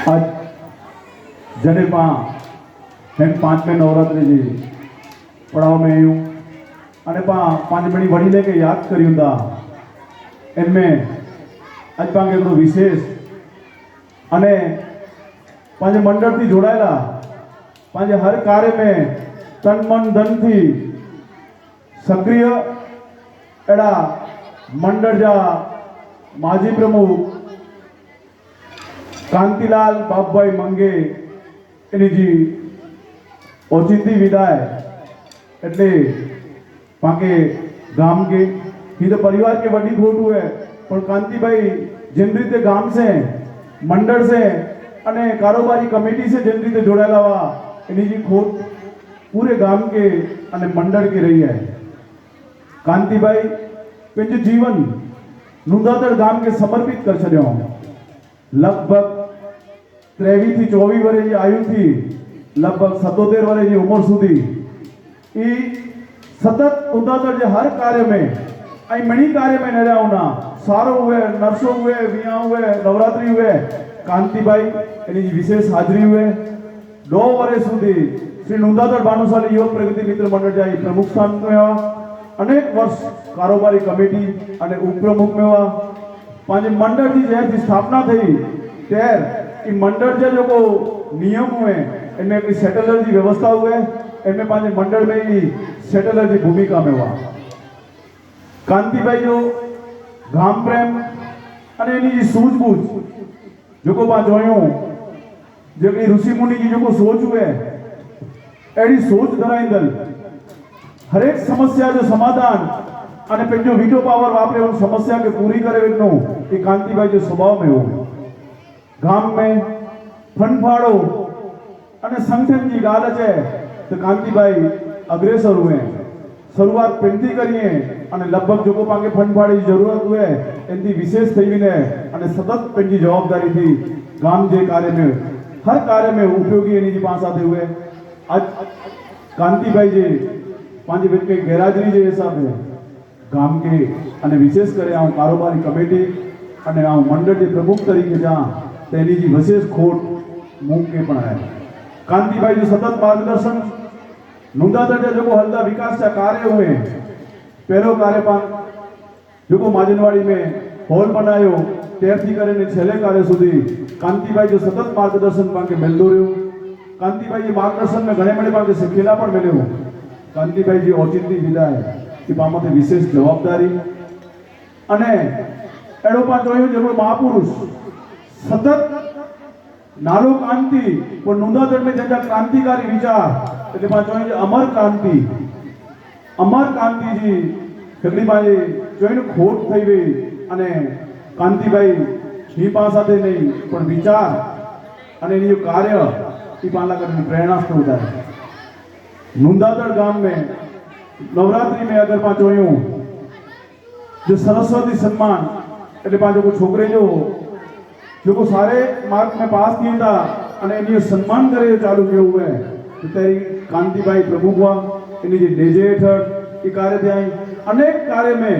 आज जने हेन 5 में नवरात्रि जी पड़ाव में आयूँ अने 5 मणी वड़ी लेके याद करूँ था इनमें आज पांगे तो विशेष अने पांजे मंडल थी जोड़ायेला पांजे हर कार्य में तन मन धन थी सक्रिय एड़ा मंडल जा माजी प्रमुख कांतिलाल बापभाई मंगे एनी जी ओचिंती विदाय एटले पाके गाम के ही तो परिवार के वड्डी खोट हुए पर कांति भाई जिन रीते गाम से मंडल से अने कारोबारी कमेटी से जिन रीते जोड़ायेला हुआ एनी जी खोट पूरे गाम के अने मंडल की रही है। कांति भाई पंहिंजो जीवन नुंदातड़ गाम के समर्पित कर छॾियो। लगभग 23 થી 24 वर्ष की आयु थी लगभग 77 वर्ष की उम्र सुधी ई सतत नुंदातड़ जे हर कार्य में आई मणी कार्य में नरिया होना सारो हुए नरसों हुए विया हुए नवरात्रि हुए कांति भाई एनी विशेष हाजरी हुए 2 वर्ष सुधी श्री नुंदातड़ भानुशाली युवक प्रगति मित्र मंडल जाई प्रमुख स्थान में हुआ अनेक वर्ष कारोबारी कमेटी अने उपप्रमुख में हुआ पांच मंडल की जैसी स्थापना थी त्यार कि मंडल जे जो को नियम हुए इनमें कोई सेटलर की व्यवस्था हुए इनमें पांच मंडल में ही सेटलर की भूमिका में हुआ। कांति भाई जो गाम प्रेम अने एनी जी सूझबूझ जो को पांच जोयो जो कि ऋषि मुनि की जो को सोच हुए एडी सोच धराईंदल हर एक समस्या जो समाधान अने पेंजो वीटो पावर वापरे उन समस्या के पूरी करे वेनो कि कांति भाई जो स्वभाव में हो गाम में फंडफाड़ो अने संगठन की लालच है तो कांति भाई अग्रेसर हुए शुरुआत पेंती करिए अने लगभग जो को पाके फंडफाड़ी की जरूरत हुए इनकी विशेष थई विने अने सतत पेंजी जवाबदारी थी गाम जे कार्य में हर कार्य में उपयोगी एनी जी पास आते हुए आज कांति भाई जे पांच विच के गैरहाजरी जे हिसाब से गाम के अने विशेष करे आ कारोबारी कमेटी अने आ मंडल के प्रमुख तरीके जा तेनी जी विशेष खोट मूक के पण है। कांति भाई जो सतत मार्गदर्शन नुंदातड़ जो हल्दा विकास का कार्य हुए पहलो कार्य जो को माजनवाड़ी में हॉल बनायो त्यारथी करीने छेल्ले कार्य सुधी कांति भाई जो सतत मार्गदर्शन पाके मिलतो रह्यो। कांति भाई मार्गदर्शन में घणे बड़े पाके शिखेला पण मिल्यो। कांति भाई जी ओचिंती विदाय की बाबते विशेष जवाबदारी अने एडो पास जोयो जो महापुरुष सतत नालो कांति पर नुंदातड़ में जेटा क्रांतिकारी विचार એટલે પાછો અમર કાંતિજી કેટલી બાજે જોઈને ખોટ થઈ ગઈ અને કાંતિભાઈ ની પાસે નહીં પણ વિચાર અને એનું કાર્ય એ પાલા કરીને પ્રેરણા સ્ત્રોત है। नुंदातड़ गाम में नवरात्रि में अगर पाँच जोयूं जो सरस्वती सम्मान એટલે પાછો को छोकरे जो को सारे मार्क में पास किया था અને એનું સન્માન કરે ચાલુ કેવું हुए तो तेरी कांति भाई प्रमुख हुआ इन्हीं जी नेजे हेठळ ये कार्य थे अनेक कार्य में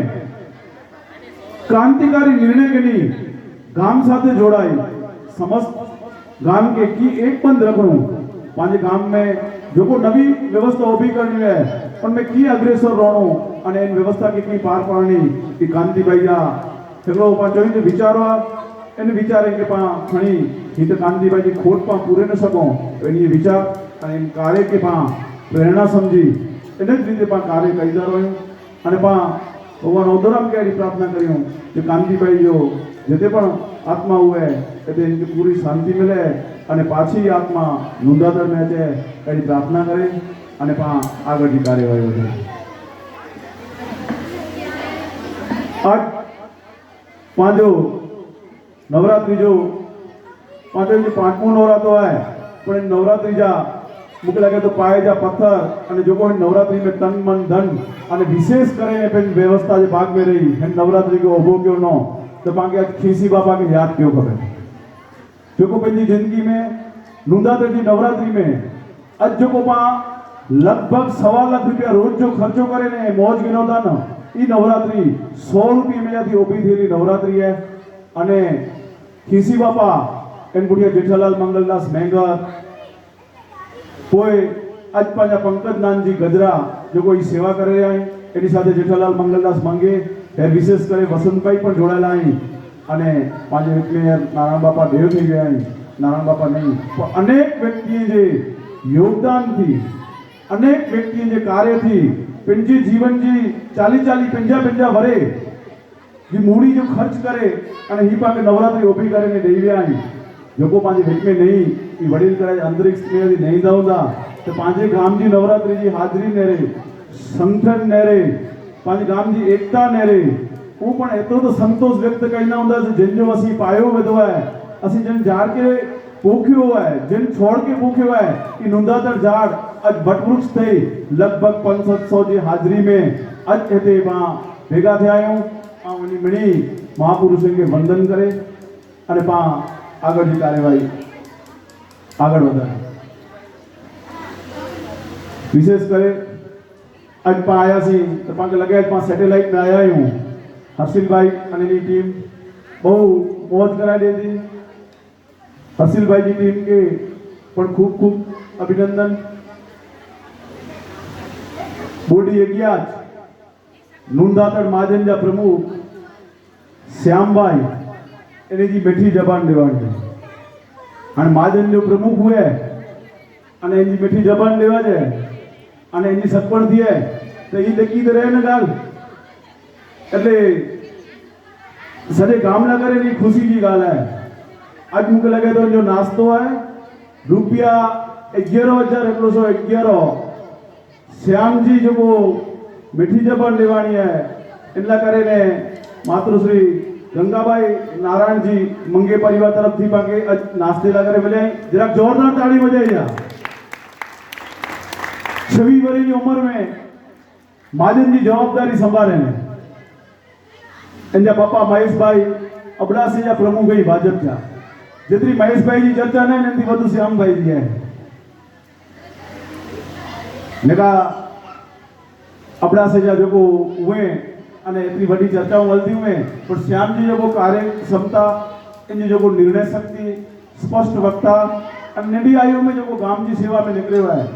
क्रांतिकारी निर्णय के लिए गाम साथे जोड़ाई समस्त गाम के की एक बंद रखूं पांच गाम में जो को नवी व्यवस्था उभी करनी है उनमें की अग्रेसर रहनो अने इन व्यवस्था की पार पाड़नी कि कांति भाई जा सगळो पांच जो विचारवा इन विचारे के पा खणी हित कांति भाई जी खोट पा पूरे न सको एनी विचार अने इन कार्य के पा प्रेरणा समझी इन रीते पा कार्य कईदा रह्यो अने पा भगवान औदराम के प्रार्थना करियो कि कांति भाई जो जते पण आत्मा हुए ते इनकी पूरी शांति मिले अने पाछी आत्मा नुंदातड़ में अचे एनी प्रार्थना करे अने पा आगळ की कार्यवाही करे। आज पांचो नवरात्रि जो पांचो जो 5मो नवरात्रो है पण नवरात्रि जा मुके लगे तो पाए जा पत्थर अने जो कोई नवरात्रि में तन मन धन अने विशेष करे पे व्यवस्था जे भाग में रही है नवरात्रि को उभो क्यों नो तो पाके खीसी बाबा के याद क्यों करे जो को पेंजी जिंदगी में नुंदातड़ की नवरात्रि में आज जो को पा लगभग 1.25 लाख रुपया रोज जो खर्चो करे ने मौज विनोदा न ई नवरात्रि 100 रुपया में थी उभी थी नवरात्रि है अने खीसी बापा એન ગુડિયા જેઠાલાલ મંગલદાસ મેંગર કોઈ આજ પાછા પંકજ નાનજી ગજરા જો કોઈ સેવા કરે અહીં એની સાથે જેઠાલાલ મંગલદાસ મંગે એ વિશેષ કરે વસંતભાઈ પણ જોડાયેલા અહીં અને પાંચ એટલે નારાયણ બાપા દેવ થઈ ગયા અહીં નારાયણ બાપા નહીં પણ અનેક વ્યક્તિએ જે યોગદાનથી અનેક વ્યક્તિએ જે કાર્યથી पिंजी जीवन जी 40-50 वरे जी मूड़ी जो खर्च करे અને ही पाके नवरात्रि ओपी करे ने देवी आई जोको पांजे भेट में नहीं ई वडील करे अंतरिक्ष में यदि नहीं दाऊंदा तो पांजे गाम जी नवरात्रि जी हाजरी ने रे संगठन ने रे पांजे गाम जी एकता ने रे वो पण एतो तो संतोष व्यक्त करना हुंदा जिन असी पायो वधो है असी जन जार के पोख्यो है जिन छोड़ के पोख्यो है कि नुंदातर झाड़ आज वटवृक्ष थे लगभग 500 जी हाजरी में आज कहते वहाँ भेगा थे आयो उन्हीं मिणी महापुरुषों के वंदन करे अरे पा आगे की कार्यवाही आगे बढ़ाए विशेष करे आज पा आया सी तो पा के लगे आज पा सैटेलाइट में आया हूँ हर्षिल भाई अने टीम बहुत मौज करा दी थी हर्षिल भाई की टीम के पर खूब खूब अभिनंदन बोर्डी अगियाज नूंदातड़ महाजन प्रमुख श्याम भाई एने जी मीठी जबान देवानी અને महाजन जो प्रमुख हुए અને એની મીઠી જબાન લેવા છે અને એની સગવડ થઈએ તો એ દેખી તો રહે ને ગાલ એટલે સરે કામ ના કરે ની खुशी की गाल है आज मुझे लगे तो जो नाश्तो है रुपया 11,111 श्याम जी जो वो मीठी जबान लेवानी है इनला करे ने मातृश्री गंगाबाई नारायण जी मंगे परिवार तरफ थी पाके नाश्ते ला करे बोले जरा जोरदार ताड़ी बजाई जा 26 वर्ष की उम्र में महाजन जी जवाबदारी संभाले ने इनका पापा महेश भाई अबડાસી जा प्रमुख ही भाजप था जितनी महेश भाई जी चर्चा ने नंदी वधु श्याम भाई जी है नेका अबડાસી जा जो हुए અને એટલી બધી ચર્ચાઓ મળતી हुए पर श्याम जी जो कार्य क्षमता इनकी जो निर्णय शक्ति स्पष्ट वक्ता और नडी आयु में जो गाम की सेवा में निकले हुआ है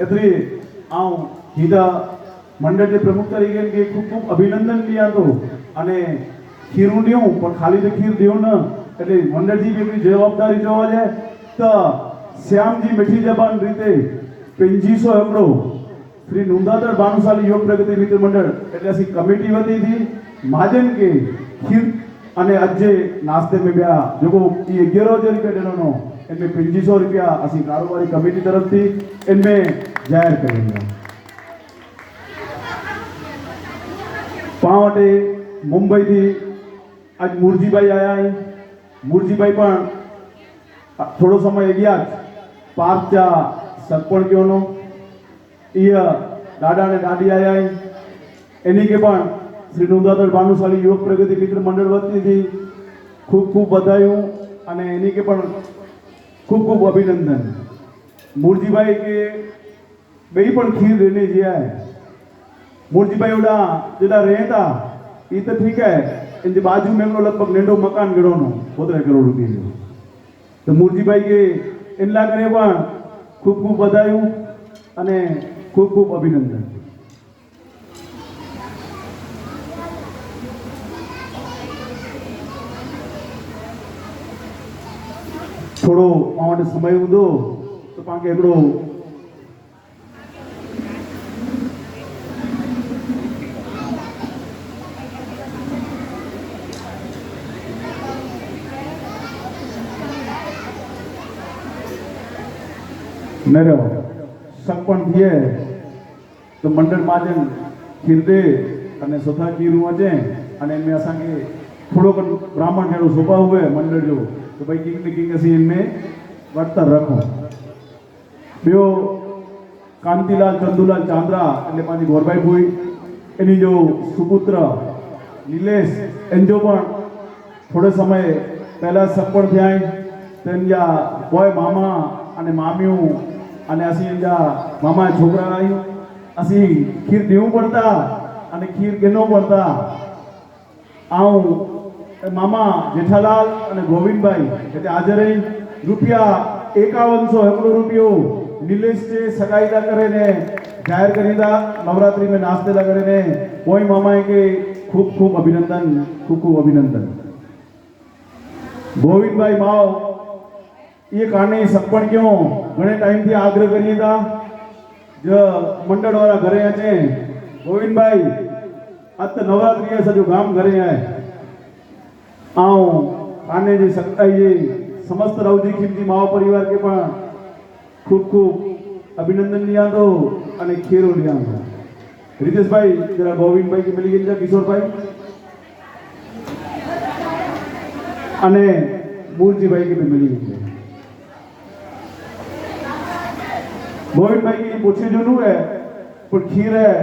इतनी आऊँ हीदा मंडल के प्रमुख तरीके के खूब खूब अभिनंदन लिया तो अने खीरू दियो पर खाली तो खीर दियो न એટલે મંડળજી બી જવાબદારી જોવા જાય તો શ્યામજી મીઠી જબાન રીતે 2500 એકડો શ્રી નુંદાતર ભાનુશાલી योग प्रगति मित्र मंडल એટલે ਅਸੀਂ કમિટી વધી थी महाजन के खीर અને અજે નાસ્તે में ब्या जो ये 11,000 रुपया देनो इनमें 2500 रुपया ਅਸੀਂ कारोबारी कमिटी तरफ थी इनमें जाहिर करेंगे पावटे मुंबई थी आज मुरजी भाई आया है मुरजी भाई पण थोड़ो समय गया पार्चा सरपण क्यों ये दादा ने दादी आया है एनी के पण श्री नुंदातड़ भानुशाली योग प्रगति मित्र मंडल वती थी खूब खूब बधाई अने एनी के पण खूब खूब अभिनंदन मुरजी भाई के बे पण खीर देने जिया है मुरजी भाई ओडा जेड़ा रहता ये तो ठीक है इन बाजू में लगभग नेडो मकान गड़ो 15 करोड़ रुपये तो मुरजी भाई के इनला करे पण खूब खूब बधाई अने खूब खूब अभिनंदन थोड़ो माटे समय हूंदो तो पाके एकड़ो मेरो सकपण थिए तो मंडल महाजन खीर दे अने सोथा खीर अचे अने इनमें असा के थोड़ो ब्राह्मण जेड़ो स्वभाव हुए मंडल जो तो भाई किंग ने किंग असी इनमें वर्तर रखो बियो कांतिलाल चंदूलाल चांद्रा એટલે પાછી ગોરભાઈ ભોઈ એની जो सुपुत्र नीलेश एनजो पण थोड़े समय पहला सकपण थया तेनजा बॉय मामा अने मामियों अने असी एनजा मामा छोकरा आई असी खीर देवू पड़ता अने खीर केनो पड़ता आऊँ મામા જેઠાલાલ અને ગોવિંદભાઈ એટલે હાજર રહી રૂપિયા 5100 રૂપિયો નિલેશ છે સગાઈલા કરે ને જાહેર કરીदा नवरात्रि में नाश्तेला करे ने कोई मामा के खूब खूब अभिनंदन गोविंद भाई माओ ये काने सपण क्यों घणे टाइम थी आग्रह करिए था जो मंडल वाला घरे है गोविंद भाई अत नवरात्रि है सजो गाम घरे है आओ काने जी सकताई जी समस्त रावजी खिमजी माओ परिवार के पण खूब खूब अभिनंदन लिया दो અને ખેરો लिया रितेश भाई जरा गोविंद भाई की मिली गई किशोर भाई અને મૂળજી भाई की भी मिली गई गोविंद भाई की पूछे जो नु है पर खीर है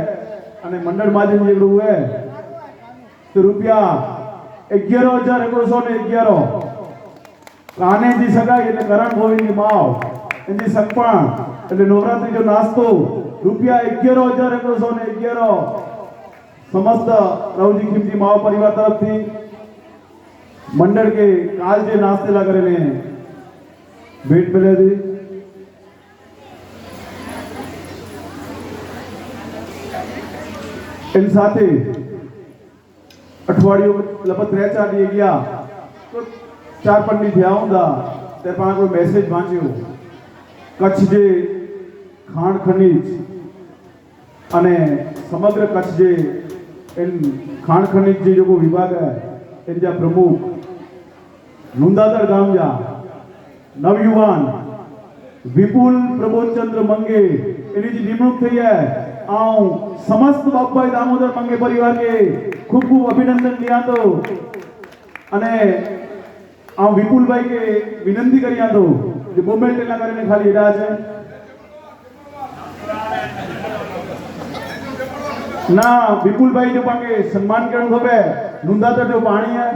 અને મંડળ માજન જેવડું है तो रुपया 11,111 કાને जी સગાઈ એટલે કરણ ગોવિંદ ની માવ એની સગપણ એટલે નવરાત્રી જો નાસ્તો रुपया 11,111 समस्त रावजी खिमजी माव परिवार तरफ थी मंडल के काल जे नास्ते ला करे ने भेट मिले थी इन साथे अठवाडियों लपत 3-4 दिए गया तो 4 पंडित थे आऊंगा ते पण कोई मैसेज वांच्यो कच्छ जे खाण खनिज અને સમગ્ર કચ્છ જે એન ખાણ ખનિજ જે जो विभाग है इन जा प्रमुख नुंदादर गाम जा नवयुवान विपुल प्रबोधचंद्र मंगे एनी जी निमणूक थई है आऊं समस्त बापभाई दामोदर मंगे परिवार के खूब खूब अभिनंदन लिया तो अने आऊं विपुल भाई के विनंती करिया तो जे मोबाइल टेला करीने खाली एडा छे ना विपुल भाई जो पाके सम्मान करण खपे नुंदादर जो पाणी है